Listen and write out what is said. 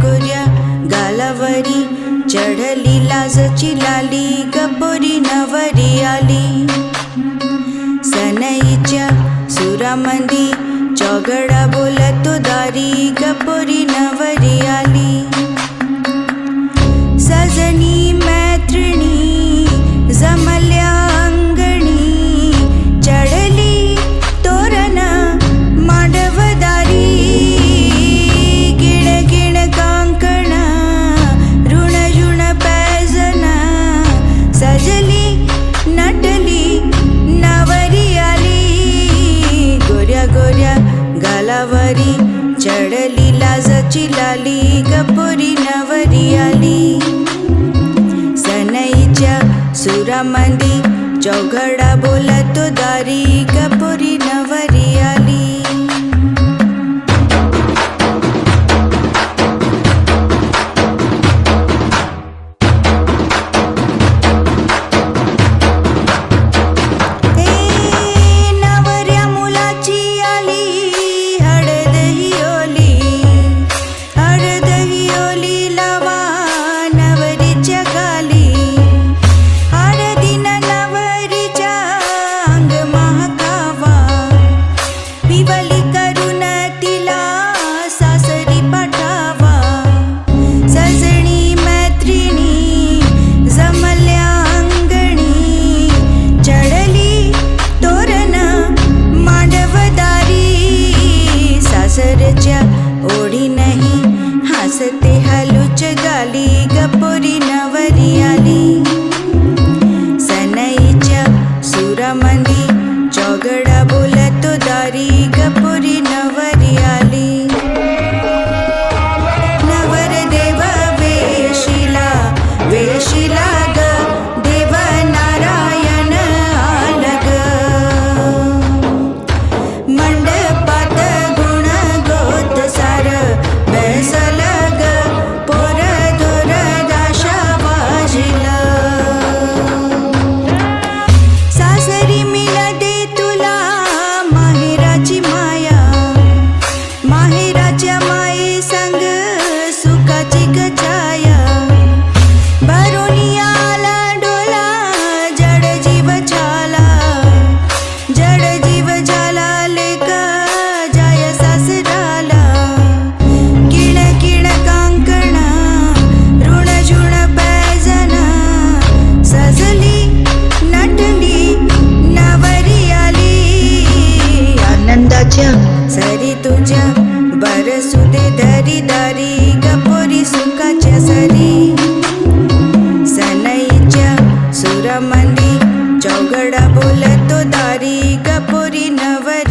गोऱ्या गालावरी चढली लाजची लाली गपोरी नवरी आली. सनईच्या सुरामंदी चौघडा बोलतो दारी गपोरी नवरी आली. सजनी मैत्रिणी जमल्या अंगणी चढली तोरण मांडवदारी. गिण गिण कांकण ऋण ऋण पैजन सजली नटली नवरी आली. गोऱ्या गोऱ्या गालावरी चढली लाजची लाली गपोरी नवरी आली. सनईच्या सुरामंदी चौघडा बोलतो दारी गपोरी नवरी आली. नवऱ्या मुलाची आली हळद ही ओली लावा नवरीच्या गाली. हळदीन नवरीच्या अंग महाकावा पिवली करून तिला सासरी पाठावा. सजनी मैत्रिणी जमल्या अंगणी चढली तोरण मांडवदारी. सासरच्या ओढी नाही हसते हलूच गाली गपोरी नवरी आली. सनईच्या सुरामंदी चौघडा बोलतो दारी गपोरी नवरी आली. नवरदेव वेशिला वेशिला ग देव नारायण आला ग. मंडपात गुण गोत सार बैसल ग पोर दोर दाशा वाजिला. सासरी मिल दे तुला माहेराची माया. माहेराच्या माये संग सुखाची गछाया. भरून आला डोला जड जीव झाला. जड जीव झाला लेक जाय सासराला. किण किण कांकण ऋण झुण पैजन सजली नटली नवरी आली. आनंदाच्या सरी तुझ्या बरसू दे धरी दारी गपोरी सुखाच्या सरी. सनईच्या सुरामंदी चौघडा बोलतो दारी गपोरी नवरी